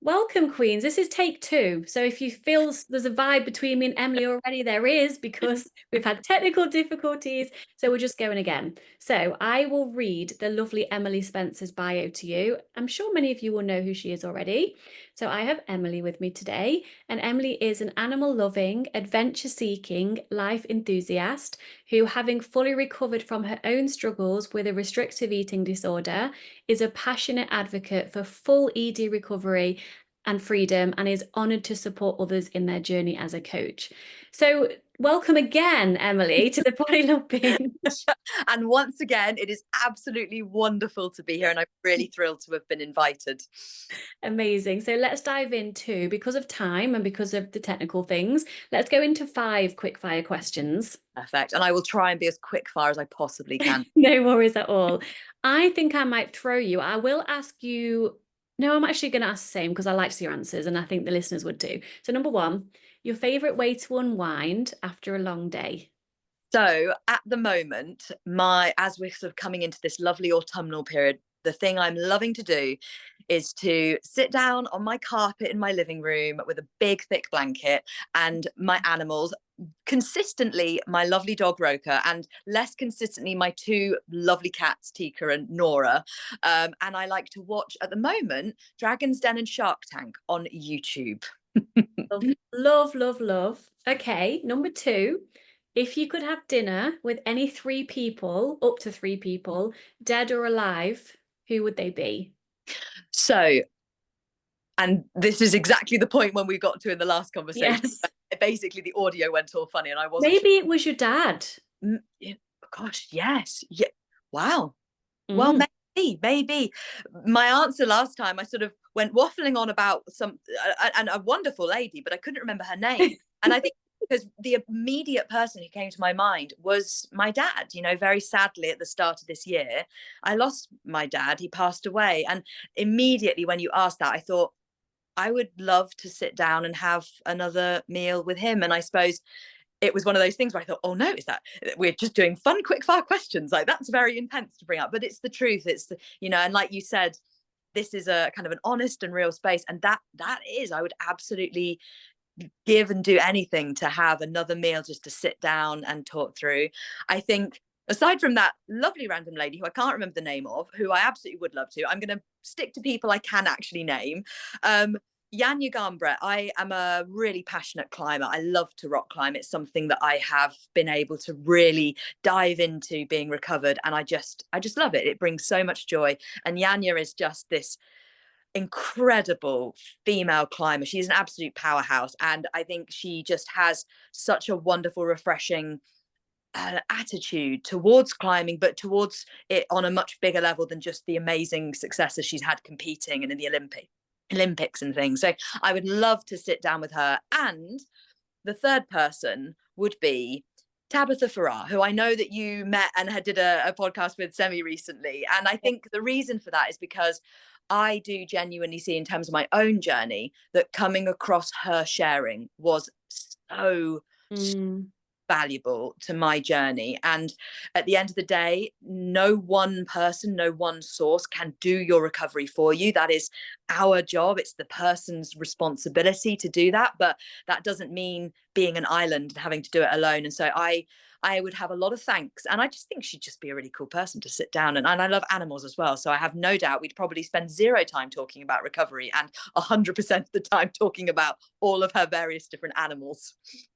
Welcome, Queens. This is take two. So if you feel there's a vibe between me and Emily already, there is because we've had technical difficulties. So we're just going again. So I will read the lovely Emily Spence's bio to you. I'm sure many of you will know who she is already. So I have Emily with me today, and Emily is an animal-loving, adventure-seeking life enthusiast who, having fully recovered from her own struggles with a restrictive eating disorder, is a passionate advocate for full ED recovery and freedom, and is honoured to support others in their journey as a coach. So welcome again, Emily, to the Body Love Binge. And once again, it is absolutely wonderful to be here, and I'm really thrilled to have been invited. Amazing. So let's dive into, because of time and because of the technical things, let's go into 5 quick fire questions. Perfect. And I will try and be as quick fire as I possibly can. No worries at all. I think I might throw you. I will ask you. No, I'm actually going to ask the same because I like to see your answers, and I think the listeners would too. So, number one, your favorite way to unwind after a long day? So at the moment, as we're sort of coming into this lovely autumnal period, the thing I'm loving to do is to sit down on my carpet in my living room with a big thick blanket and my animals, consistently my lovely dog Roker, and less consistently my 2 lovely cats Tika and Nora. And I like to watch at the moment Dragon's Den and Shark Tank on YouTube. Love, love, love, love. Okay, number two, if you could have dinner with any 3 people, up to 3 people, dead or alive, who would they be? So, and this is exactly the point when we got to in the last conversation. Yes. Basically, the audio went all funny, and I wasn't sure. Maybe it was your dad. Yeah, gosh, yes, yeah, wow. Well, Mm. maybe. My answer last time, I sort of went waffling on about and a wonderful lady, but I couldn't remember her name. And I think because the immediate person who came to my mind was my dad. You know, very sadly at the start of this year, I lost my dad. He passed away, and immediately when you asked that, I thought I would love to sit down and have another meal with him. And I suppose it was one of those things where I thought, oh no, is that we're just doing fun, quick fire questions? Like that's very intense to bring up, but it's the truth. It's the, and like you said, this is a kind of an honest and real space, and that is, I would absolutely give and do anything to have another meal just to sit down and talk through. I think aside from that lovely random lady who I can't remember the name of, who I absolutely would love to, I'm going to stick to people I can actually name. Yanya Gambret, I am a really passionate climber. I love to rock climb. It's something that I have been able to really dive into being recovered. And I just love it. It brings so much joy. And Yanya is just this incredible female climber. She's an absolute powerhouse. And I think she just has such a wonderful, refreshing attitude towards climbing, but towards it on a much bigger level than just the amazing successes she's had competing and in the Olympics and things. So I would love to sit down with her. And the third person would be Tabitha Farrar, who I know that you met and did a podcast with semi recently. And I think the reason for that is because I do genuinely see, in terms of my own journey, that coming across her sharing was so valuable to my journey. And at the end of the day, no one person, no one source can do your recovery for you. That is our job. It's the person's responsibility to do that. But that doesn't mean being an island and having to do it alone. And so I would have a lot of thanks. And I just think she'd just be a really cool person to sit down. And I love animals as well. So I have no doubt we'd probably spend 0 time talking about recovery and 100% of the time talking about all of her various different animals.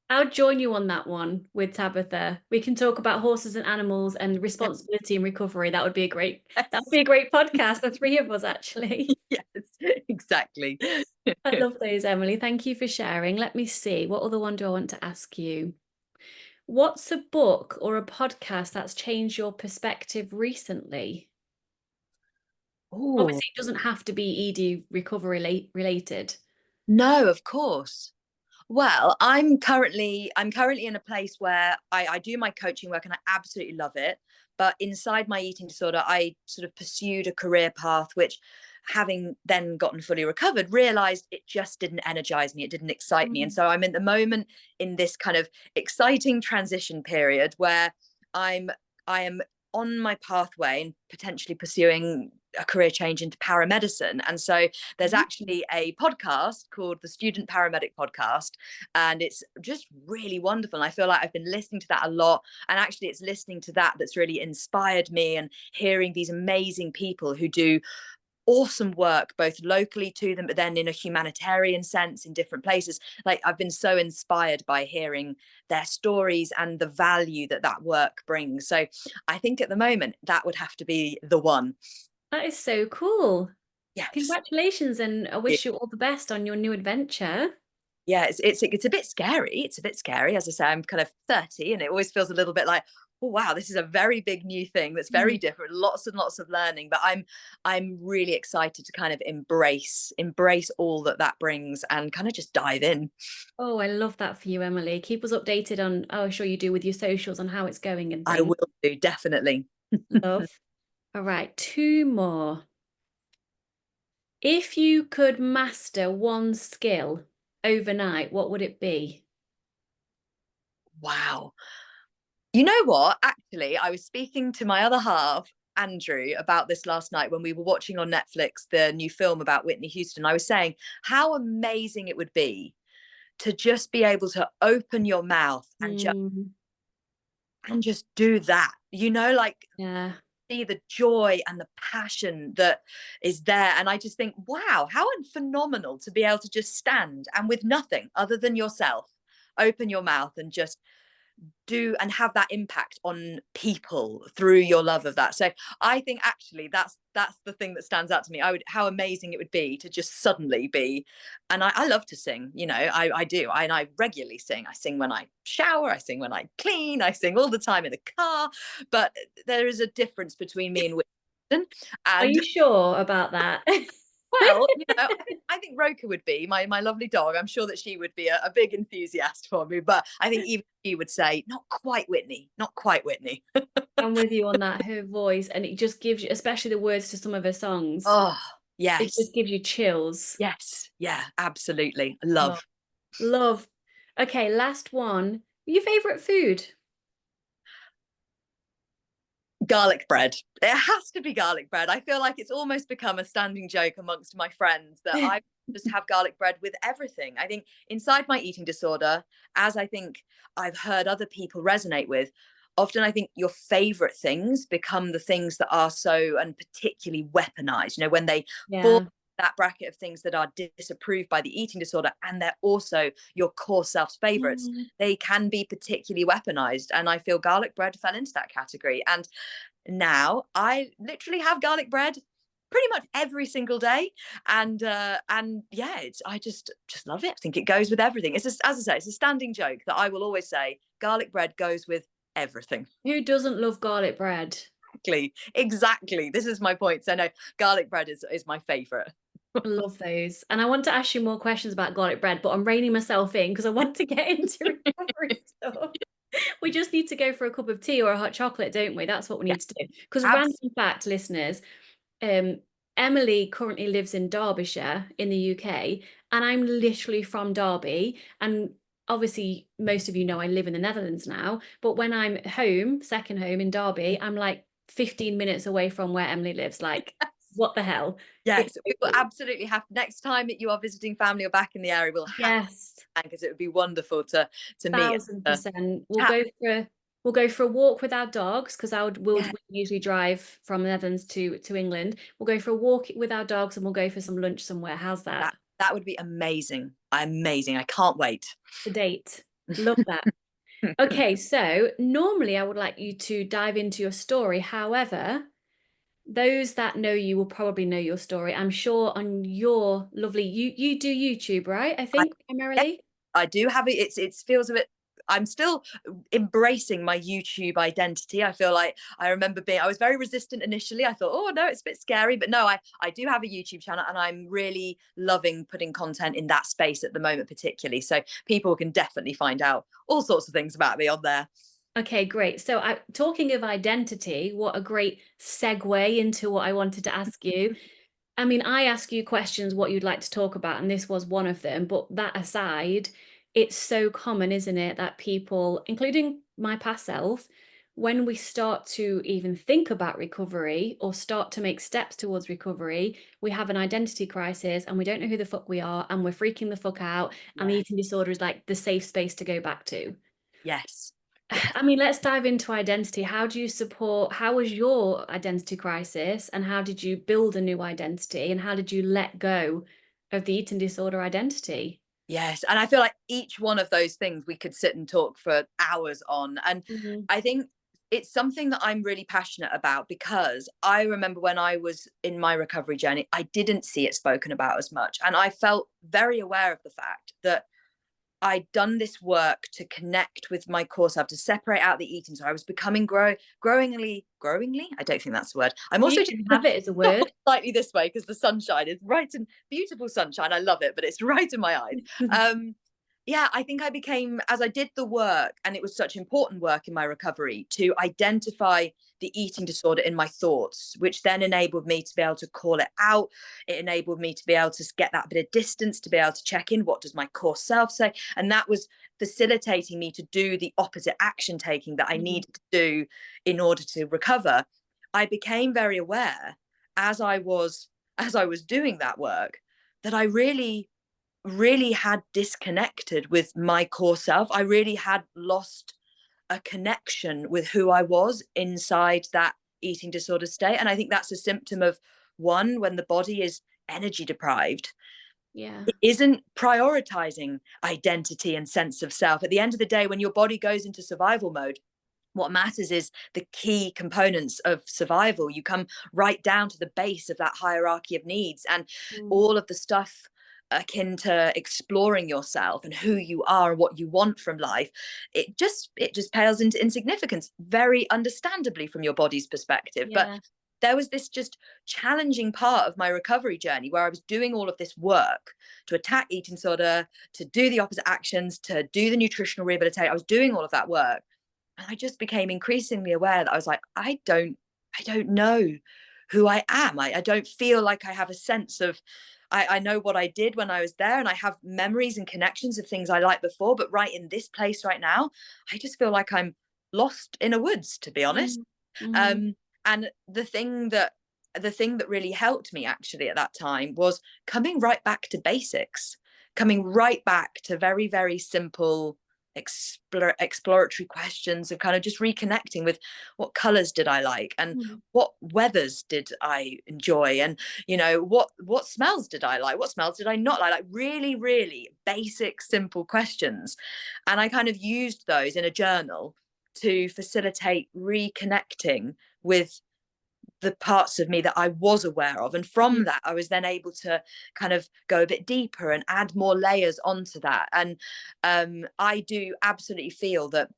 I'll join you on that one with Tabitha. We can talk about horses and animals and responsibility and recovery. That would be a great, Yes. that would be a great podcast. The 3 of us, actually. Yes, exactly. I love those, Emily. Thank you for sharing. Let me see. What other one do I want to ask you? What's a book or a podcast that's changed your perspective recently? Oh, Obviously, it doesn't have to be ED recovery related. no, of course. Well, I'm currently in a place where I do my coaching work and I absolutely love it. But inside my eating disorder, I sort of pursued a career path which, having then gotten fully recovered, realized it just didn't energize me. It didn't excite me. And so I'm at the moment in this kind of exciting transition period where I am on my pathway and potentially pursuing a career change into paramedicine. And so there's Mhm. actually a podcast called the Student Paramedic Podcast, and it's just really wonderful. And I feel like I've been listening to that a lot. And actually, it's listening to that that's really inspired me, and hearing these amazing people who do awesome work both locally to them, but then in a humanitarian sense in different places. Like, I've been so inspired by hearing their stories and the value that that work brings. So I think at the moment that would have to be the one. That is so cool. Yes. Congratulations, and I wish you all the best on your new adventure. Yeah, it's a bit scary. It's a bit scary. As I say, I'm kind of 30, and it always feels a little bit like, oh wow, this is a very big new thing that's very Mm. different. Lots and lots of learning, but I'm really excited to kind of embrace all that that brings, and kind of just dive in. Oh, I love that for you, Emily. Keep us updated on, oh, I'm sure you do, with your socials on how it's going and I things. will do, definitely. Love. All right, two more. If you could master one skill overnight, what would it be? Wow. You know what? Actually, I was speaking to my other half, Andrew, about this last night when we were watching on Netflix the new film about Whitney Houston. I was saying how amazing it would be to just be able to open your mouth Mm, and just do that. Like, yeah. see the joy and the passion that is there. And I just think, wow, how phenomenal to be able to just stand and, with nothing other than yourself, open your mouth and just do and have that impact on people through your love of that. So I think actually that's the thing that stands out to me. How amazing it would be to just suddenly be. And I love to sing, I do. And I regularly sing. I sing when I shower, I sing when I clean, I sing all the time in the car. But there is a difference between me and Winston. Are And you sure about that? well, I think Roka would be my lovely dog. I'm sure that she would be a big enthusiast for me, but I think even she would say, not quite Whitney, not quite Whitney. I'm with you on that. Her voice, and it just gives you, especially the words to some of her songs, Oh, it yes, just gives you chills. yes, yeah, absolutely. Love. Love. Love. Okay, last one. Your favorite food? Garlic bread. It has to be garlic bread. I feel like it's almost become a standing joke amongst my friends that I just have garlic bread with everything. I think inside my eating disorder, as I think I've heard other people resonate with, often I think your favorite things become the things that are so and particularly weaponized, when they fall Yeah. that bracket of things that are disapproved by the eating disorder, and they're also your core self's favorites, Mm. they can be particularly weaponized. And I feel garlic bread fell into that category. And now I literally have garlic bread pretty much every single day. And yeah, I just love it. I think it goes with everything. It's just, as I say, it's a standing joke that I will always say, garlic bread goes with everything. Who doesn't love garlic bread? Exactly, this is my point. So no, garlic bread is my favorite. I love those. And I want to ask you more questions about garlic bread, but I'm reining myself in because I want to get into recovery stuff. We just need to go for a cup of tea or a hot chocolate, don't we? That's what we Yeah, need to do. Because absolutely. random fact, listeners, um, Emily currently lives in Derbyshire in the UK, and I'm literally from Derby. And obviously, most of you know I live in the Netherlands now. But when I'm home, second home in Derby, I'm like 15 minutes away from where Emily lives. Like, what the hell? It's Yes, so we will cool. absolutely have, next time that you are visiting family or back in the area, we'll have, Yes. because it would be wonderful to meet. 1,000%. Chat. We'll go for a walk with our dogs because Yeah, we usually drive from the Netherlands to England. We'll go for a walk with our dogs and we'll go for some lunch somewhere. How's that? that would be amazing. Amazing. I can't wait. It's a date. Love that. Okay, so normally I would like you to dive into your story. However, those that know you will probably know your story. I'm sure on your lovely, you do YouTube, right? I I, think yeah, primarily. I do have it. It feels a bit. I'm still embracing my YouTube identity. I feel like I was very resistant initially. I thought, oh no, it's a bit scary, but no, I do have a YouTube channel, and I'm really loving putting content in that space at the moment, particularly. So people can definitely find out all sorts of things about me on there. Okay, great. So, talking of identity, what a great segue into what I wanted to ask you. I mean, I ask you questions what you'd like to talk about, and this was one of them. But that aside, it's so common, isn't it, that people, including my past self, when we start to even think about recovery or start to make steps towards recovery, we have an identity crisis and we don't know who the fuck we are and we're freaking the fuck out. And the Yeah. eating disorder is like the safe space to go back to. Yes. Yes. I mean, let's dive into identity. How do you support, how was your identity crisis and how did you build a new identity and how did you let go of the eating disorder identity? Yes. And I feel like each one of those things we could sit and talk for hours on. And Mhm. I think it's something that I'm really passionate about, because I remember when I was in my recovery journey, I didn't see it spoken about as much. And I felt very aware of the fact that I'd done this work to connect with my core self, to separate out the eating. So I was becoming growingly. I don't think that's the word. I'm also You just can have it as a word. slightly this way because the sunshine is right, and beautiful sunshine. I love it, but it's right in my eyes. Um, yeah, I think I became, as I did the work, and it was such important work in my recovery to identify the eating disorder in my thoughts, which then enabled me to be able to call it out. It enabled me to be able to get that bit of distance, to be able to check in. What does my core self say? And that was facilitating me to do the opposite action taking that I Mhm. needed to do in order to recover. I became very aware as I was doing that work that I really had disconnected with my core self. I really had lost a connection with who I was inside that eating disorder state. And I think that's a symptom of, one, when the body is energy deprived, Yeah. it isn't prioritizing identity and sense of self. At the end of the day, when your body goes into survival mode, what matters is the key components of survival. You come right down to the base of that hierarchy of needs, and Mm. all of the stuff akin to exploring yourself and who you are and what you want from life, it just pales into insignificance, very understandably from your body's perspective. But Yeah. there was this just challenging part of my recovery journey where I was doing all of this work to attack eating disorder, to do the opposite actions, to do the nutritional rehabilitation. I was doing all of that work, and I just became increasingly aware that I was like, I don't know who I am. I don't feel like I have a sense of, I know what I did when I was there, and I have memories and connections of things I liked before, but right in this place right now, I just feel like I'm lost in a woods, to be honest. Mm. Mhm. Um, and the thing that really helped me actually at that time was coming right back to basics, coming right back to very, very simple exploratory questions of kind of just reconnecting with, what colors did I like, and Mm. what weathers did I enjoy, and what smells did I like, what smells did I not like really, really basic simple questions. And I kind of used those in a journal to facilitate reconnecting with the parts of me that I was aware of. And Mhm. from that, I was then able to kind of go a bit deeper and add more layers onto that. And I do absolutely feel that,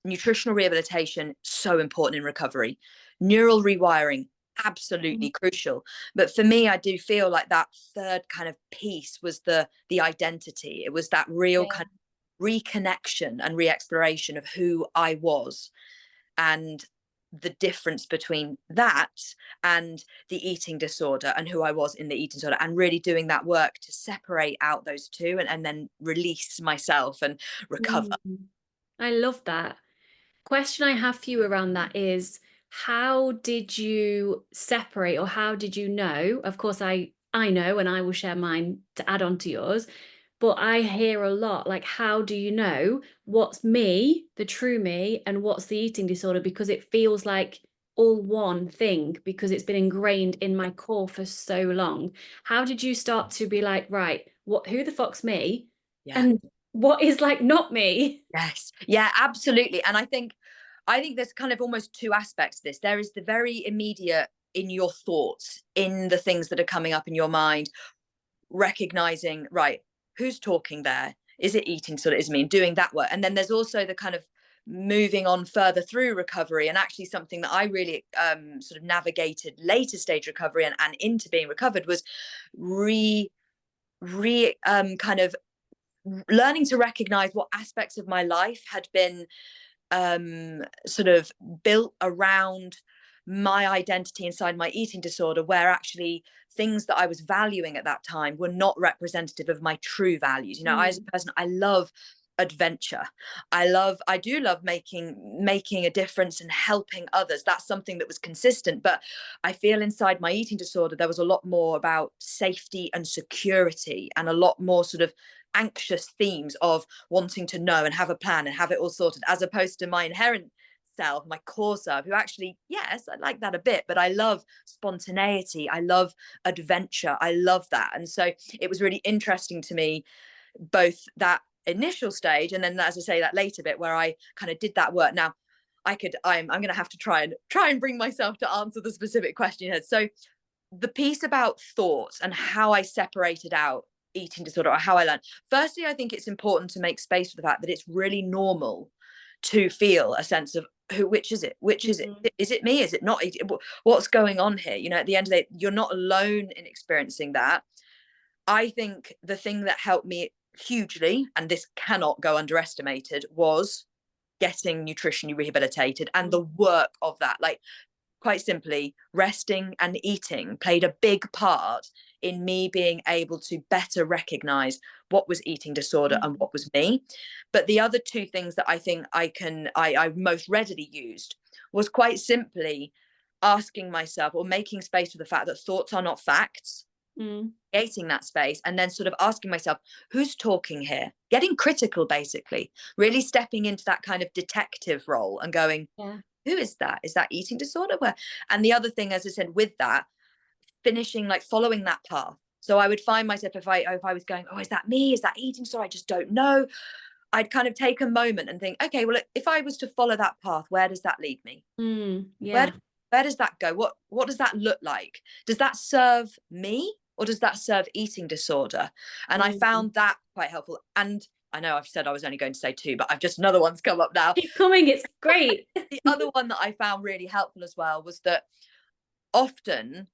nutritional rehabilitation, so important in recovery. Neural rewiring, absolutely Mhm. crucial. But for me, I do feel like that third kind of piece was the identity. It was that real Yeah. kind of reconnection and re-exploration of who I was, and the difference between that and the eating disorder, and who I was in the eating disorder, and really doing that work to separate out those two, and then release myself and recover. Mm. I love that. Question I have for you around that is how did you separate or how did you know? Of course, I know and I will share mine to add on to yours, but I hear a lot like how do you know what's me, the true me, and what's the eating disorder? Because it feels like all one thing because it's been ingrained in my core for so long. How did you start to be like, right, what who the fuck's me? Yeah. And what is like not me? Yes. Yeah, absolutely. And I think there's kind of almost two aspects to this. There is the very immediate, in your thoughts, in the things that are coming up in your mind, recognizing, right, who's talking there? Is it eating sort of is me, and doing that work? And then there's also the kind of moving on further through recovery, and actually something that I really sort of navigated later stage recovery, and into being recovered, was kind of learning to recognize what aspects of my life had been sort of built around my identity inside my eating disorder, where actually things that I was valuing at that time were not representative of my true values. I, as Mm. a person, I love adventure. I do love making a difference and helping others. That's something that was consistent, but I feel inside my eating disorder there was a lot more about safety and security, and a lot more sort of anxious themes of wanting to know and have a plan and have it all sorted, as opposed to my inherent self, my core self, who actually, yes, I like that a bit, but I love spontaneity, I love adventure, I love that. And so it was really interesting to me, both that initial stage and then, as I say, that later bit where I kind of did that work. Now I'm going to have to try and bring myself to answer the specific question you had. So the piece about thoughts and how I separated out eating disorder, or how I learned, firstly, I think it's important to make space for the fact that it's really normal to feel a sense of which is it, Mhm. is it me, is it not, what's going on here, at the end of the day you're not alone in experiencing that. I think the thing that helped me hugely, and this cannot go underestimated, was getting nutritionally rehabilitated and the work of that. Like, quite simply, resting and eating played a big part in me being able to better recognize what was eating disorder and Mhm. what was me. But the other two things that I think I most readily used was quite simply asking myself, or making space for the fact that thoughts are not facts, Mm. creating that space, and then sort of asking myself, who's talking here? Getting critical, basically, really stepping into that kind of detective role and going, Yeah. who is that? Is that eating disorder? Where? And the other thing, as I said, with that, finishing, like, following that path. So I would find myself, if I was going, oh, is that me? Is that eating disorder? I just don't know. I'd kind of take a moment and think, okay, well, if I was to follow that path, where does that lead me? Where Yeah. where does that go? What does that look like? Does that serve me, or does that serve eating disorder? And I Mm. found that quite helpful. And I know I've said I was only going to say two, but I've just, another one's come up now. Keep coming, it's great. The other one that I found really helpful as well was that often,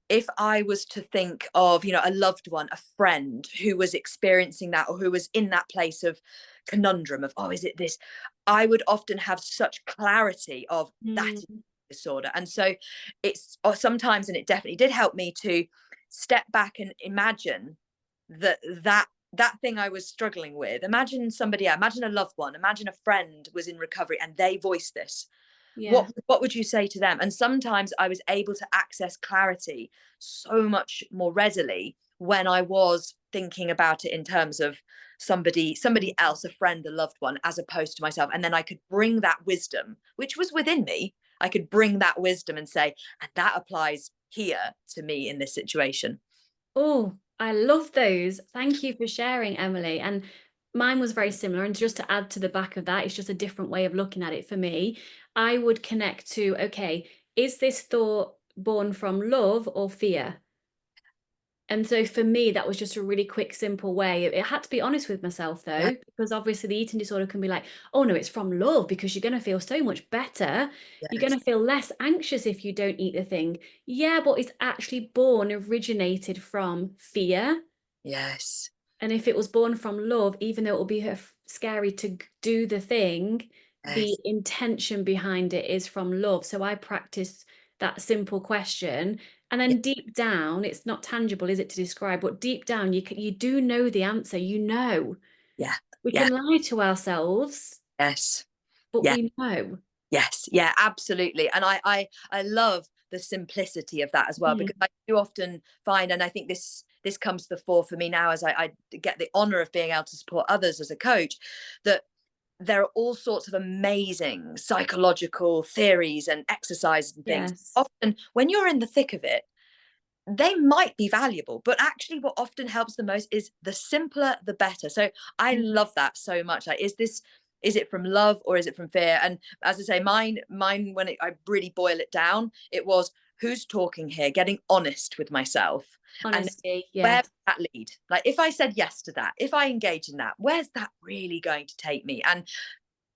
if I was to think of, a loved one, a friend who was experiencing that, or who was in that place of conundrum of, oh, is it this? I would often have such clarity of that Mm. disorder. And so it's, or sometimes, and it definitely did help me to step back and imagine that thing I was struggling with. Imagine somebody else, imagine a loved one, imagine a friend was in recovery and they voiced this. Yeah. What would you say to them? And sometimes I was able to access clarity so much more readily when I was thinking about it in terms of somebody else, a friend, a loved one, as opposed to myself. And then I could bring that wisdom, which was within me, I could bring that wisdom and say, and that applies here to me in this situation. Oh, I love those. Thank you for sharing, Emily. And mine was very similar. And just to add to the back of that, it's just a different way of looking at it for me. I would connect to, okay, is this thought born from love or fear? And so for me, that was just a really quick, simple way. It had to be honest with myself Yeah. though, because obviously the eating disorder can be like, oh no, it's from love because you're going to feel so much better. You're going Yes. to feel less anxious if you don't eat the thing. Yeah, but it's actually originated from fear. Yes. And if it was born from love, even though it will be scary to do the thing, the Yes. intention behind it is from love. So I practice that simple question. And Yeah. then deep down, it's not tangible, is it, to describe? But deep down, you do know the answer. You know, Yeah. we Yeah. can lie to ourselves, Yes. but Yeah. we know. Yes, yeah, absolutely. And I love the simplicity of that as well, Mm, because I do often find, and I think this comes to the fore for me now as I get the honor of being able to support others as a coach, that there are all sorts of amazing psychological theories and exercises and things. yes. Often when you're in the thick of it, they might be valuable, but actually what often helps the most is the simpler the better. So I Mm, love that so much. Like, is it from love or is it from fear? And as I say, mine when I really boil it down, it was, who's talking here, getting honest with myself, and honesty, where does yes. that lead? Like, if I said yes to that, if I engage in that, where's that really going to take me? And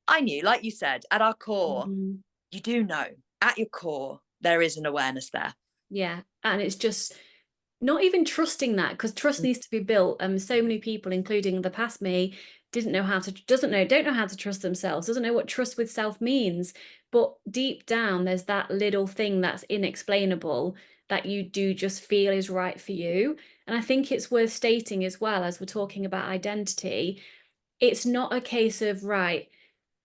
I knew, like you said, at our core, Mhm. you do know, at your core there is an awareness there. Yeah. And it's just not even trusting that, because trust needs to be built. So many people, including the past me, don't know how to trust themselves, doesn't know what trust with self means. But deep down, there's that little thing that's inexplainable that you do just feel is right for you. And I think it's worth stating as well, as we're talking about identity, It's not a case of, right,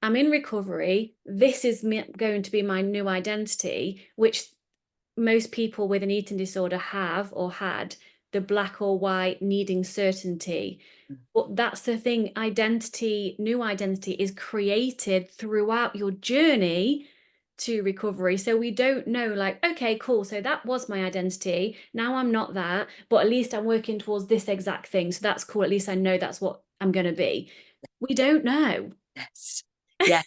I'm in recovery. This is going to be my new identity, which most people with an eating disorder have or had, the black or white needing certainty. But that's the thing, identity, new identity is created throughout your journey to recovery. So we don't know, like, okay, cool. So that was my identity. Now I'm not that, but at least I'm working towards this exact thing. So that's cool. At least I know that's what I'm going to be. We don't know. Yes. Yeah.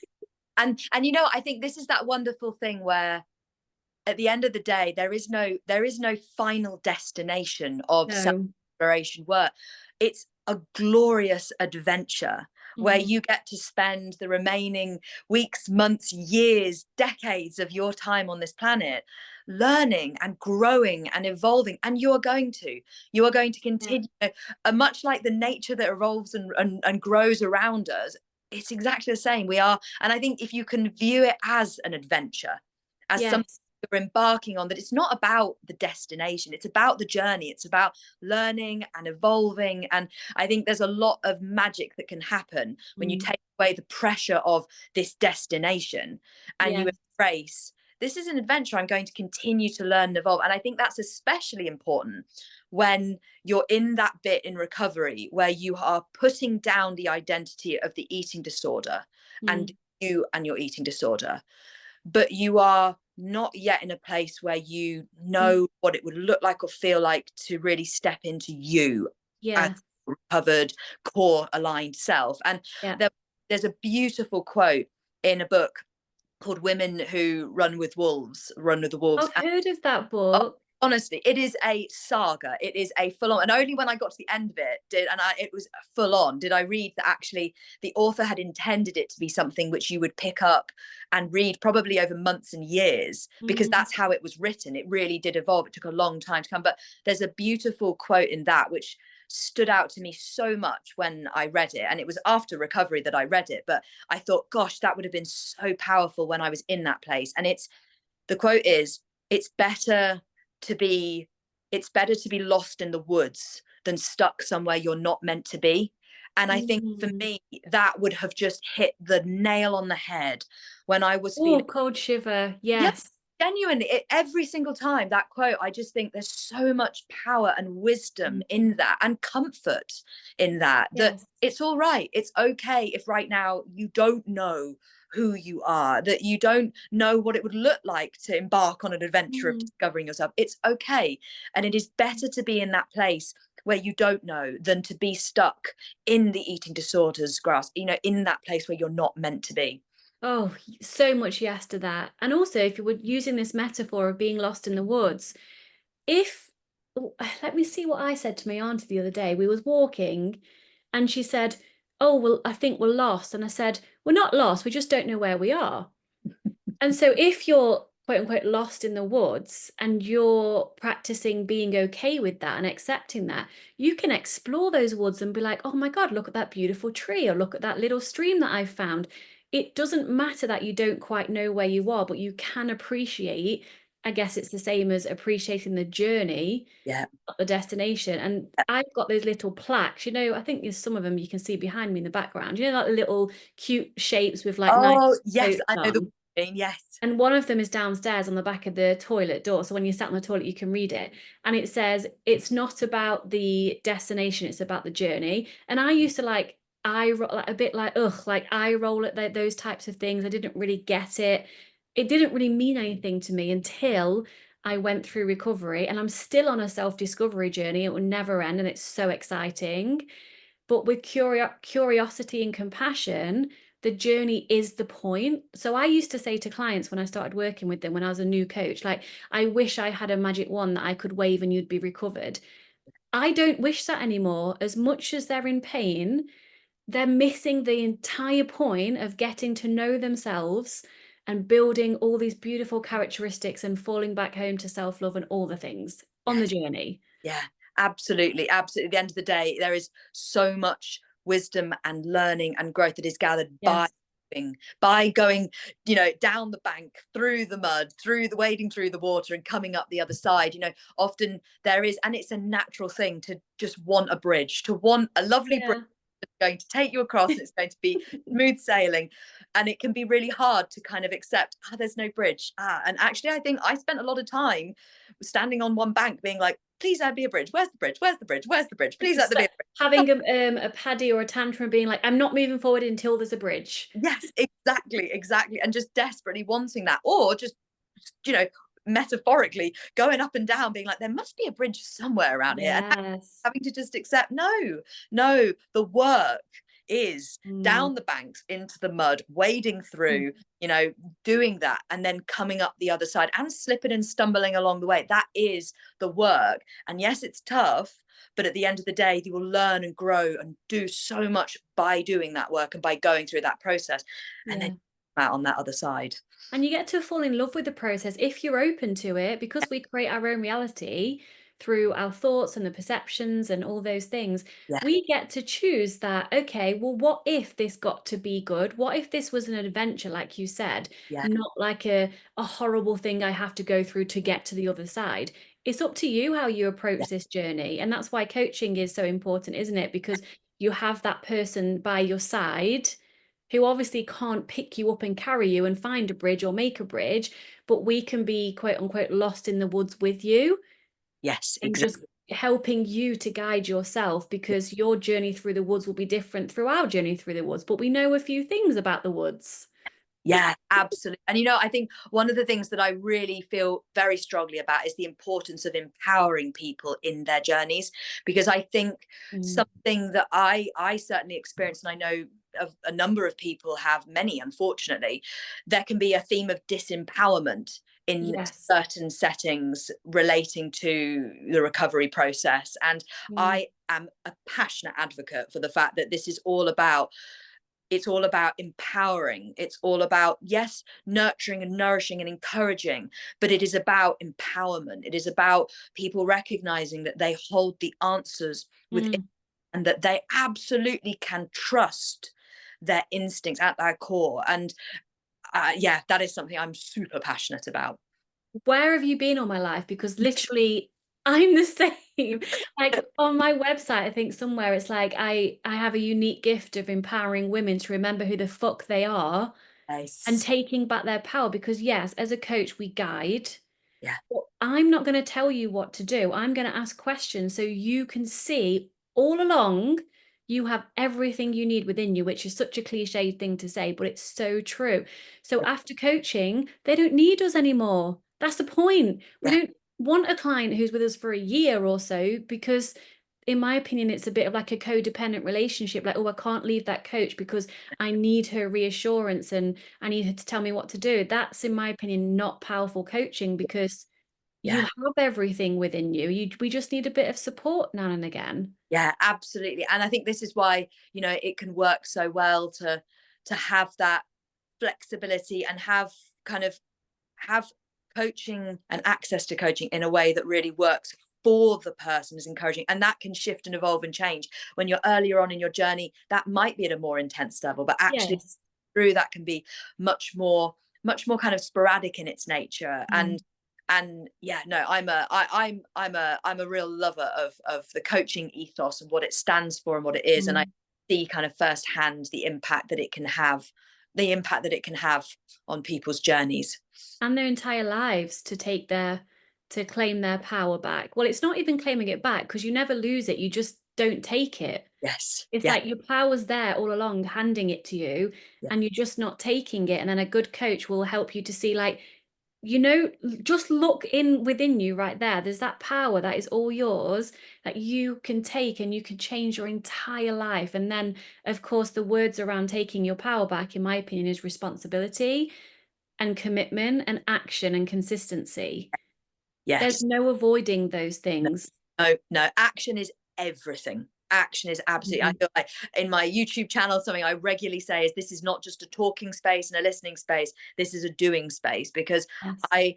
And you know, I think this is that wonderful thing where at the end of the day, there is no final destination of No. self-exploration work. It's a glorious adventure where Mhm. you get to spend the remaining weeks, months, years, decades of your time on this planet learning and growing and evolving. And you are going to Yeah. continue, much like the nature that evolves and grows around us. It's exactly the same. We are, and I think if you can view it as an adventure, as something Yes. you're embarking on, that it's not about the destination, it's about the journey, it's about learning and evolving. And I think there's a lot of magic that can happen when you Mm. take away the pressure of this destination and you Yes. embrace, this is an adventure, I'm going to continue to learn and evolve. And I think that's especially important when you're in that bit in recovery where you are putting down the identity of the eating disorder and Mm. you and your eating disorder, but you are not yet in a place where you Mm. know what it would look like or feel like to really step into you as Yes. a recovered, core aligned self. And Yeah. there, there's a beautiful quote in a book called Women Who Run with the Wolves. I've heard of that Oh, book. honestly, it is a saga. It is a full on, and only when I got to the end of it it was full on, did I read that actually the author had intended it to be something which you would pick up and read probably over months and years, because Mm. that's how it was written. It really did evolve. It took a long time to come. But there's a beautiful quote in that which stood out to me so much when I read it. And it was after recovery that I read it. But I thought, gosh, that would have been so powerful when I was in that place. And the quote is, it's better to be it's better to be lost in the woods than stuck somewhere you're not meant to be. And I think for Mm. me that would have just hit the nail on the head when I was feeling, Oh, cold shiver. yeah, Yes. genuinely, every single time that quote, I just think there's so much power and wisdom Mm. in that and comfort in that, that Yes. it's all right. It's okay if right now you don't know who you are, that you don't know what it would look like to embark on an adventure of Mm. discovering yourself. It's okay. And it is better to be in that place where you don't know than to be stuck in the eating disorders grasp, in that place where you're not meant to be. Oh, so much yes to that. And also, if you were using this metaphor of being lost in the woods, if let me see what I said to my auntie the other day. We was walking and she said, "Oh, well, I think we're lost." And I said, "We're not lost, we just don't know where we are." And so if you're quote unquote lost in the woods and you're practicing being okay with that and accepting that, you can explore those woods and be like, oh my God, look at that beautiful tree, or look at that little stream that I found. It doesn't matter that you don't quite know where you are, but you can appreciate, I guess it's the same as appreciating the journey, Yeah. not the destination. And I've got those little plaques, I think there's some of them you can see behind me in the background, like the little cute shapes with like nice Oh yes, quotes I know the on. yes. And one of them is downstairs on the back of the toilet door. So when you sat on the toilet, you can read it. And it says, it's not about the destination, it's about the journey. And I used to like like a bit like, ugh, like eye roll at those types of things. I didn't really get it. It didn't really mean anything to me until I went through recovery. And I'm still on a self-discovery journey. It will never end. And it's so exciting. But with curiosity and compassion, the journey is the point. So I used to say to clients when I started working with them, when I was a new coach, like, I wish I had a magic wand that I could wave and you'd be recovered. I don't wish that anymore. As much as they're in pain, they're missing the entire point of getting to know themselves and building all these beautiful characteristics and falling back home to self-love and all the things on the Yes. journey. Yeah, absolutely. Absolutely. At the end of the day, there is so much wisdom and learning and growth that is gathered Yes. by going, down the bank, through the mud, through the wading through the water and coming up the other side. Often there is, and it's a natural thing to just want a bridge, to want a lovely bridge Yeah. going to take you across and it's going to be smooth sailing. And it can be really hard to kind of accept, there's no bridge. And actually, I think I spent a lot of time standing on one bank being like, please let there be a bridge. Where's the bridge? Where's the bridge? Where's the bridge? Please let there be a bridge. Having a paddy or a tantrum, being like, I'm not moving forward until there's a bridge. Yes, exactly, exactly. And just desperately wanting that, or just, you know, metaphorically going up and down, being like, there must be a bridge somewhere around here. And Yes. having to just accept, no, the work is Mm. down the banks into the mud, wading through, doing that, and then coming up the other side and slipping and stumbling along the way. That is the work. And yes, it's tough, but at the end of the day, you will learn and grow and do so much by doing that work and by going through that process. And Yeah. then out on that other side. And you get to fall in love with the process if you're open to it, because we create our own reality through our thoughts and the perceptions and all those things. Yeah, We get to choose that, okay, well, what if this got to be good? What if this was an adventure, like you said, yeah, not like a horrible thing I have to go through to get to the other side? It's up to you how you yeah, approach this journey. And that's why coaching is so important, isn't it? Because you have that person by your side who obviously can't pick you up and carry you and find a bridge or make a bridge, but we can be quote unquote lost in the woods with you yes, and just exactly. helping you to guide yourself, because your journey through the woods will be different through our journey through the woods, but we know a few things about the woods. Yeah, absolutely. And I think one of the things that I really feel very strongly about is the importance of empowering people in their journeys, because I think Mm. something that I certainly experienced, and I know of a number of people have, many unfortunately, there can be a theme of disempowerment in Yes. certain settings relating to the recovery process. And Mm. I am a passionate advocate for the fact that this is all about, it's all about empowering. It's all about, yes, nurturing and nourishing and encouraging, but it is about empowerment. It is about people recognizing that they hold the answers within, Mm. and that they absolutely can trust their instincts at their core. And yeah, that is something I'm super passionate about. Where have you been all my life? Because literally I'm the same. Like on my website, I think somewhere it's like I have a unique gift of empowering women to remember who the fuck they are and Yes. taking back their power. Because yes, as a coach, we guide. Yeah. Well, I'm not going to tell you what to do. I'm going to ask questions so you can see all along you have everything you need within you, which is such a cliched thing to say, but it's so true. So after coaching, they don't need us anymore. That's the point. We Yeah. don't want a client who's with us for a year or so, because in my opinion, it's a bit of like a codependent relationship. Like, oh, I can't leave that coach because I need her reassurance and I need her to tell me what to do. That's, in my opinion, not powerful coaching, because you Yeah. have everything within you. We just need a bit of support now and again. Yeah, absolutely. And I think this is why, it can work so well to have that flexibility and have kind of have coaching and access to coaching in a way that really works for the person, is encouraging. And that can shift and evolve and change. When you're earlier on in your journey, that might be at a more intense level, but actually Yes. through that can be much more kind of sporadic in its nature. Mm. And yeah, no, I'm a real lover of the coaching ethos and what it stands for and what it is. And I Mm. see kind of firsthand the impact that it can have, on people's journeys. And their entire lives to claim their power back. Well, it's not even claiming it back, because you never lose it. You just don't take it. Yes. It's Yeah. like your power's there all along, handing it to you, Yeah. and you're just not taking it. And then a good coach will help you to see, like, just look in within you right there. There's that power that is all yours that you can take, and you can change your entire life. And then, of course, the words around taking your power back, in my opinion, is responsibility and commitment and action and consistency. There's Yes. no avoiding those No, things. no. Action is everything. Action is absolutely. I Mhm. feel like in my YouTube channel, something I regularly say is, this is not just a talking space and a listening space. This is a doing space, because Yes. I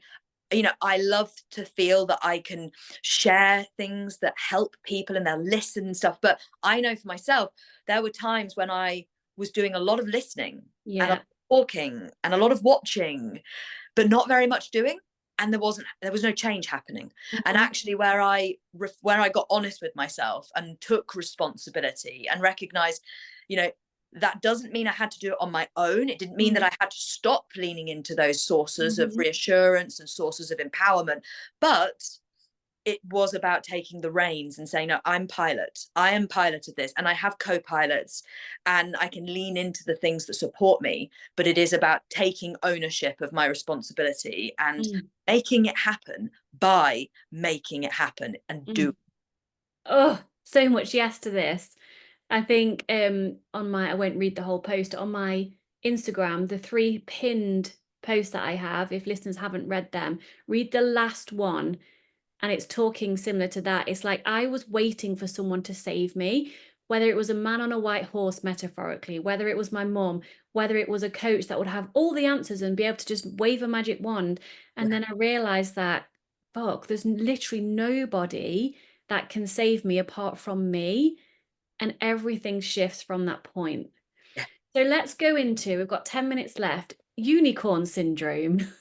I love to feel that I can share things that help people and they'll listen and stuff. But I know for myself, there were times when I was doing a lot of listening and a lot Yeah. of talking and a lot of watching, but not very much doing. and there was no change happening. And Mhm. actually, where I got honest with myself and took responsibility and recognized, you know, that doesn't mean I had to do it on my own. It didn't mean that Mm. I had to stop leaning into those sources of Mhm. reassurance and sources of empowerment, but it was about taking the reins and saying, no, I'm pilot. I am pilot of this, and I have co-pilots, and I can lean into the things that support me. But it is about taking ownership of my responsibility and Mm. making it happen by making it happen and do. Mm. Oh, so much yes to this. I think on my, I won't read the whole post, on my Instagram, the 3 pinned posts that I have, if listeners haven't read them, read the last one, and it's talking similar to that. It's like I was waiting for someone to save me, whether it was a man on a white horse, metaphorically, whether it was my mum, whether it was a coach that would have all the answers and be able to just wave a magic wand. And Yeah. then I realized that, fuck, there's literally nobody that can save me apart from me. And everything shifts from that point. Yeah. So let's go into, we've got 10 minutes left, unicorn syndrome.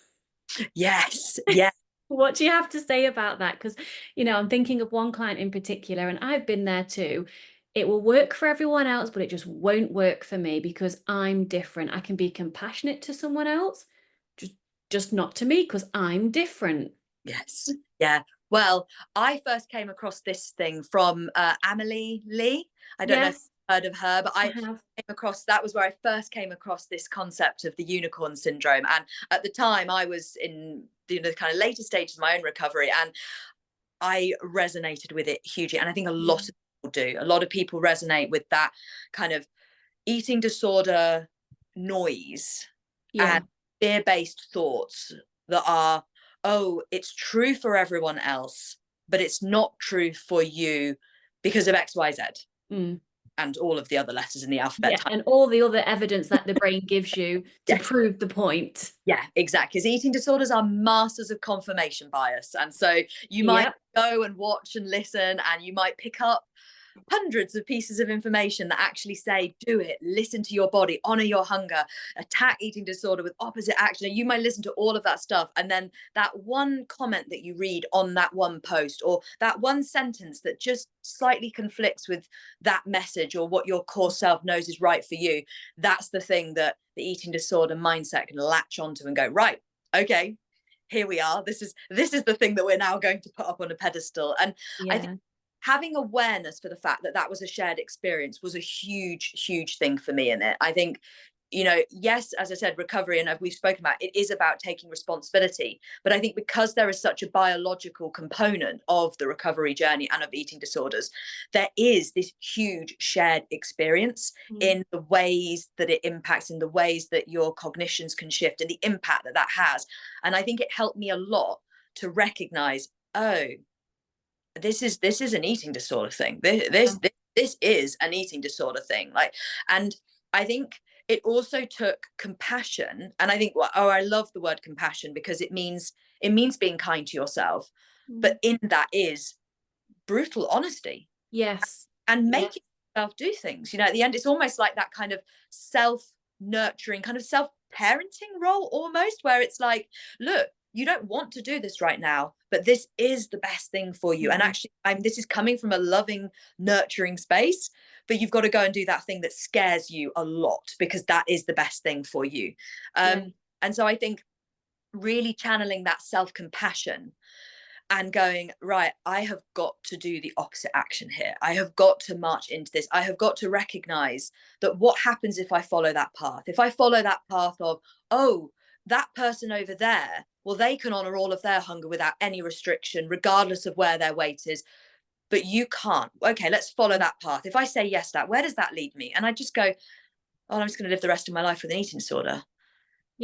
Yes. Yeah. What do you have to say about that? Because, I'm thinking of one client in particular, and I've been there too. It will work for everyone else, but it just won't work for me because I'm different. I can be compassionate to someone else, just just not to me because I'm different. Yes. Yeah. Well, I first came across this thing from Emily Lee. I don't know if Yes, you've heard of her, but I I have. came across, that was where I first came across this concept of the unicorn syndrome. And at the time, I was in the kind of later stages of my own recovery, and I resonated with it hugely. And I think a lot Mm. of people do. A lot of people resonate with that kind of eating disorder noise Yeah. and fear-based thoughts that are, oh, it's true for everyone else, but it's not true for you because of XYZ Mm. and all of the other letters in the alphabet Yeah. type. And all the other evidence that the brain gives you to Yes. prove the point. Yeah, exactly. Because eating disorders are masters of confirmation bias. And so you might Yep. go and watch and listen, and you might pick up hundreds of pieces of information that actually say, do it, listen to your body, honor your hunger, attack eating disorder with opposite action. You might listen to all of that stuff. And then that one comment that you read on that one post, or that one sentence that just slightly conflicts with that message or what your core self knows is right for you, that's the thing that the eating disorder mindset can latch onto and go, right, okay, here we are. This is the thing that we're now going to put up on a pedestal. And I think Yeah. having awareness for the fact that that was a shared experience was a huge thing for me in it. I think, yes, as I said, recovery, and we've spoken about, it is about taking responsibility. But I think because there is such a biological component of the recovery journey and of eating disorders, there is this huge shared experience Mm. in the ways that it impacts, in the ways that your cognitions can shift, and the impact that that has. And I think it helped me a lot to recognize, oh, this is an eating disorder thing. This is an eating disorder thing. Like, and I think it also took compassion. And I think, well, oh, I love the word compassion because it means being kind to yourself. Mm. But in that is brutal honesty Yes. and Yeah. making yourself do things. At the end, it's almost like that kind of self nurturing, kind of self parenting role almost, where it's like, look, you don't want to do this right now, but this is the best thing for you. And Mhm. actually, this is coming from a loving, nurturing space, but you've got to go and do that thing that scares you a lot because that is the best thing for you. Yeah. And so I think really channeling that self compassion and going, right, I have got to do the opposite action here. I have got to march into this. I have got to recognize that what happens if I follow that path? If I follow that path of, oh, that person over there, well, they can honor all of their hunger without any restriction, regardless of where their weight is. But you can't. Okay, let's follow that path. If I say yes to that, where does that lead me? And I just go, oh, I'm just going to live the rest of my life with an eating disorder.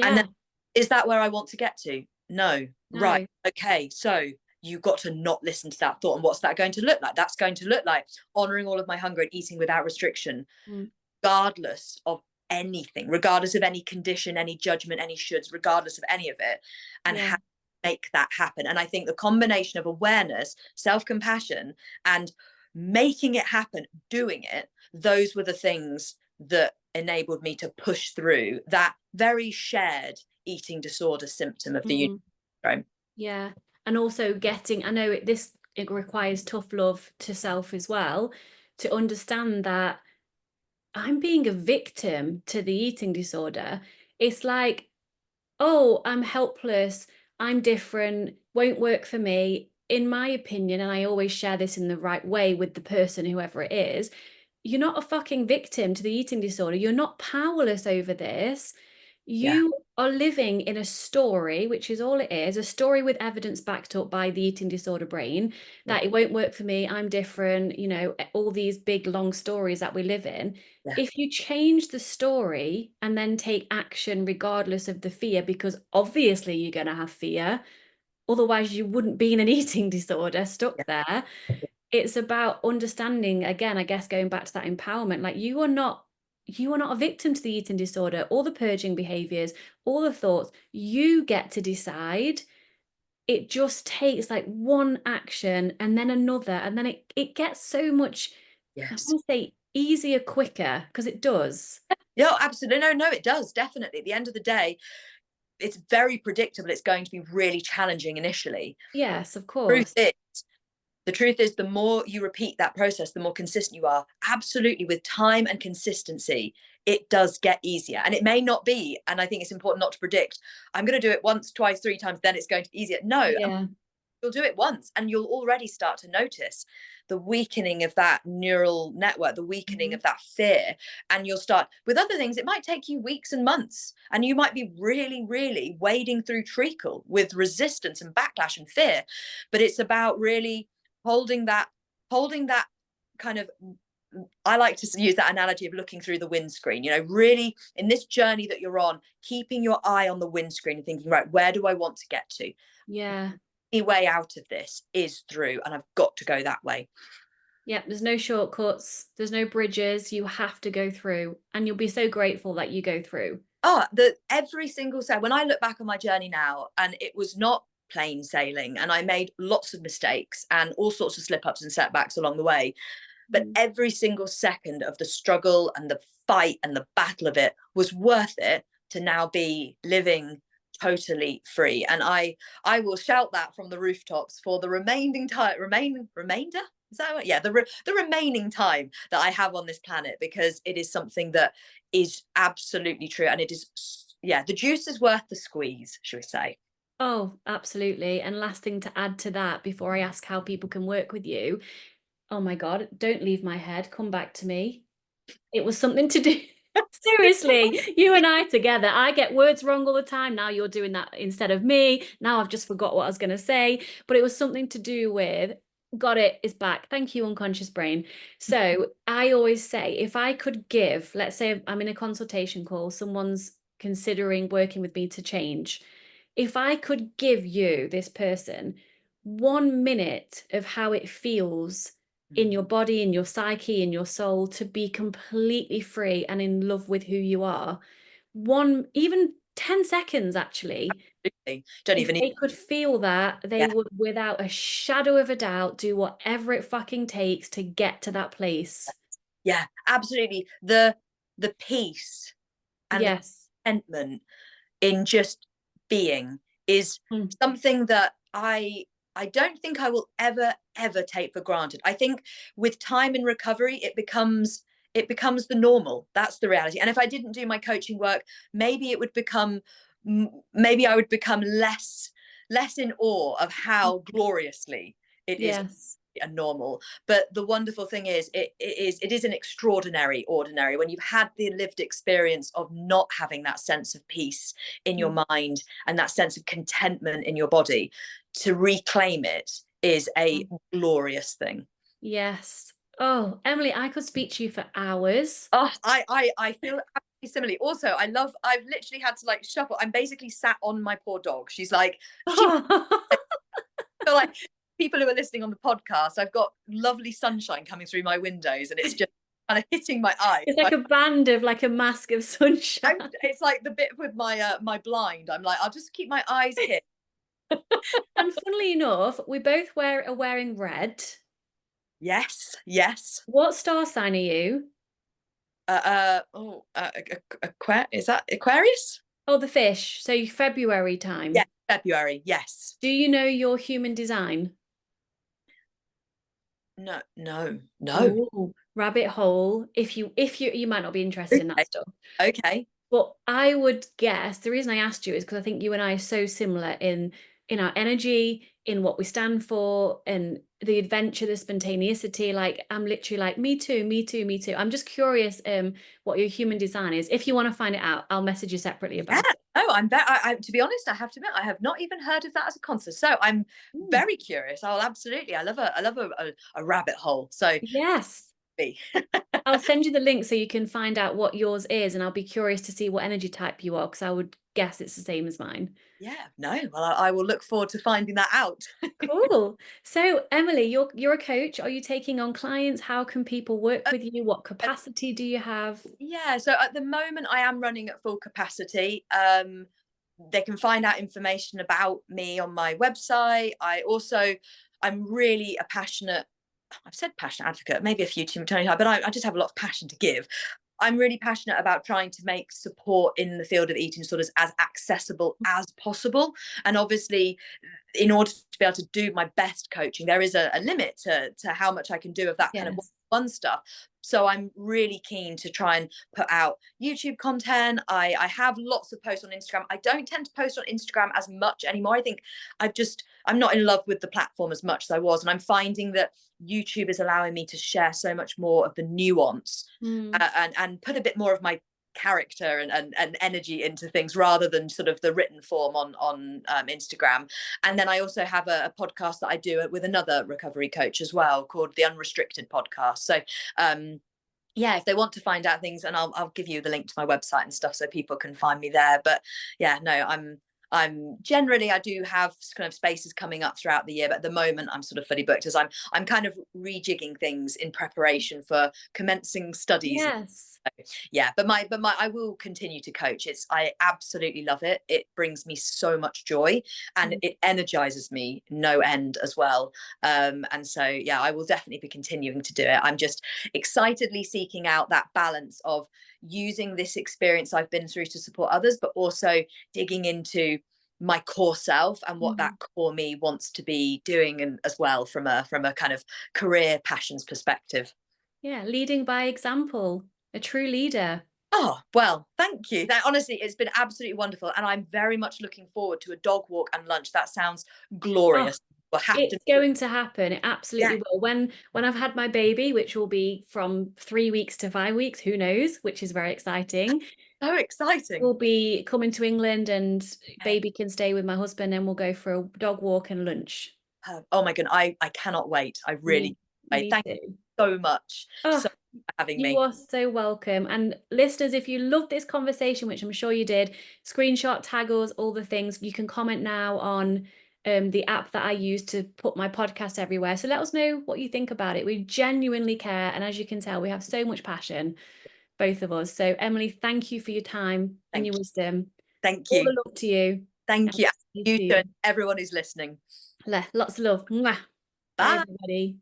And then, Yeah. is that where I want to get to? No. Right. No. Okay. So you've got to not listen to that thought. And what's that going to look like? That's going to look like honoring all of my hunger and eating without restriction, Mm. regardless of anything, regardless of any condition, any judgment, any shoulds, regardless of any of it, and Yeah. how to make that happen. And I think the combination of awareness, self-compassion, and making it happen, doing it, those were the things that enabled me to push through that very shared eating disorder symptom of the Mm. syndrome. Yeah. And also getting, I know it requires tough love to self as well, to understand that I'm being a victim to the eating disorder. It's like, oh, I'm helpless, I'm different, won't work for me. In my opinion, and I always share this in the right way with the person, whoever it is, you're not a fucking victim to the eating disorder. You're not powerless over this. Yeah. You are living in a story, which is all it is, a story with evidence backed up by the eating disorder brain, Yeah. that it won't work for me, I'm different, all these big long stories that we live in. Yeah. If you change the story and then take action regardless of the fear, because obviously you're going to have fear, otherwise you wouldn't be in an eating disorder stuck there. It's about understanding, again, I guess, going back to that empowerment, like you are not a victim to the eating disorder, all the purging behaviors, all the thoughts. You get to decide. It just takes like one action and then another, and then it gets so much, I Yes. want to say, easier, quicker, because it does. Yeah, absolutely. No, it does, definitely. At the end of the day, it's very predictable. It's going to be really challenging initially. Yes, of Truth course. is, the truth is, the more you repeat that process, the more consistent you are. Absolutely, with time and consistency, it does get easier. And it may not be, and I think it's important not to predict, I'm going to do it once, twice, three times, then it's going to be easier. No, Yeah. you'll do it once and you'll already start to notice the weakening of that neural network, the weakening Mhm. of that fear. And you'll start with other things. It might take you weeks and months, and you might be really, really wading through treacle with resistance and backlash and fear. But it's about really holding that kind of, I like to use that analogy of looking through the windscreen, really in this journey that you're on, keeping your eye on the windscreen and thinking, right, where do I want to get to? Yeah. The way out of this is through, and I've got to go that way. Yeah, there's no shortcuts, there's no bridges. You have to go through, and you'll be so grateful that you go through. Oh, the every single set. When I look back on my journey now, and it was not plain sailing, and I made lots of mistakes and all sorts of slip ups and setbacks along the way. But Mm. every single second of the struggle and the fight and the battle of it was worth it to now be living totally free. And I will shout that from the rooftops for the remaining time, remainder. Is that what? Yeah, the remaining time that I have on this planet, because it is something that is absolutely true, and it is, yeah, the juice is worth the squeeze, should we say? Oh, absolutely. And last thing to add to that before I ask how people can work with you, oh my God, don't leave my head, come back to me. It was something to do. Seriously, you and I together, I get words wrong all the time. Now you're doing that instead of me. Now I've just forgot what I was going to say, but it was something to do with, got it, is back. Thank you, unconscious brain. So I always say, if I could give, let's say I'm in a consultation call, someone's considering working with me to change. If I could give you, this person, 1 minute of how it feels in your body, in your psyche, in your soul, to be completely free and in love with who you are. Even 10 seconds, actually. Don't If even need. they could feel that, they Yeah, would, without a shadow of a doubt, do whatever it fucking takes to get to that place. yeah, absolutely. The peace and the Yes. contentment in just being is Mm. something that I don't think I will ever take for granted. I think with time in recovery, it becomes the normal. That's the reality. And if I didn't do my coaching work, maybe it would become, maybe I would become less in awe of how gloriously it is Yes. and normal. But the wonderful thing is, it is an extraordinary ordinary when you've had the lived experience of not having that sense of peace in your Mm. mind and that sense of contentment in your body. To reclaim it is a glorious thing. Yes. Oh, Emily, I could speak to you for hours. Oh, I feel absolutely similarly. Also, I've literally had to like shuffle. I'm basically sat on my poor dog. She's like, she so like, people who are listening on the podcast, I've got lovely sunshine coming through my windows, and it's just kind of hitting my eyes. It's like a band of, like a mask of sunshine. It's like the bit with my blind. I'm like, I'll just keep my eyes here. And funnily enough, we both are wearing red. Yes, yes. What star sign are you? Is that Aquarius? Oh, the fish. So February Yeah, time. February, yes. Do you know your human design? No, no, no. Oh, rabbit hole. If you might not be interested in that Okay, stuff. okay. But I would guess the reason I asked you is because I think you and I are so similar in our energy, in what we stand for, and the adventure, the spontaneity. Like I'm literally like, me too, me too, me too. I'm just curious what your human design is. If you want to find it out, I'll message you separately Yeah. about it. Oh, to be honest, I have to admit, I have not even heard of that as a concept. So I'm Mm. very curious. I'll absolutely. I love a rabbit hole. So Yes. be. I'll send you the link so you can find out what yours is, and I'll be curious to see what energy type you are, because I would guess it's the same as mine. Yeah, no. Well, I will look forward to finding that out. Cool. So, Emily, you're a coach. Are you taking on clients? How can people work Uh, with you? What uh, capacity do you have? yeah, so at the moment I am running at full capacity. They can find out information about me on my website. I'm really a passionate, I've said passionate advocate, maybe a few too many times, but I just have a lot of passion to give. I'm really passionate about trying to make support in the field of eating disorders as accessible as possible. And obviously, in order to be able to do my best coaching, there is a limit to how much I can do of that kind of Yes. fun stuff. So I'm really keen to try and put out YouTube content. I have lots of posts on Instagram. I don't tend to post on Instagram as much anymore. I think I'm not in love with the platform as much as I was. And I'm finding that YouTube is allowing me to share so much more of the nuance, Mm. and put a bit more of my character and energy into things rather than sort of the written form on Instagram. And then I also have a podcast that I do with another recovery coach as well, called the Unrestricted podcast. So yeah, if they want to find out things, and I'll give you the link to my website and stuff so people can find me there. But yeah, no, I'm generally, I do have kind of spaces coming up throughout the year, but at the moment I'm sort of fully booked as I'm kind of rejigging things in preparation for commencing studies. Yes. Yeah, but my I will continue to coach. I absolutely love it. It brings me so much joy, and Mm. it energizes me no end as well. And so yeah, I will definitely be continuing to do it. I'm just excitedly seeking out that balance of using this experience I've been through to support others, but also digging into my core self and what that Mm. core me wants to be doing, and as well from a kind of career passions perspective. Yeah, leading by example, a true leader. Oh, well, thank you. That honestly, it's been absolutely wonderful. And I'm very much looking forward to a dog walk and lunch. That sounds Oh, glorious. We'll have to. it's going to happen. It Yeah, absolutely will. When I've had my baby, which will be from 3 weeks to 5 weeks, who knows, which is very exciting. so exciting. We'll be coming to England, and Okay. baby can stay with my husband, and we'll go for a dog walk and lunch. Oh my God. I cannot wait. I really Me, wait. me Thank too. you so much. Oh, So much for having you me. are so welcome. And listeners, if you loved this conversation, which I'm sure you did, screenshot, tag us, all the things. You can comment now on the app that I use to put my podcast everywhere. So let us know what you think about it. We genuinely care. And as you can tell, we have so much passion, both of us. So, Emily, thank you for your time and Thank your you. wisdom. Thank All you. the love to you. Thank And you. we'll see You you too, and soon. everyone who's listening. Lots of love. Mwah. Bye, Bye. everybody.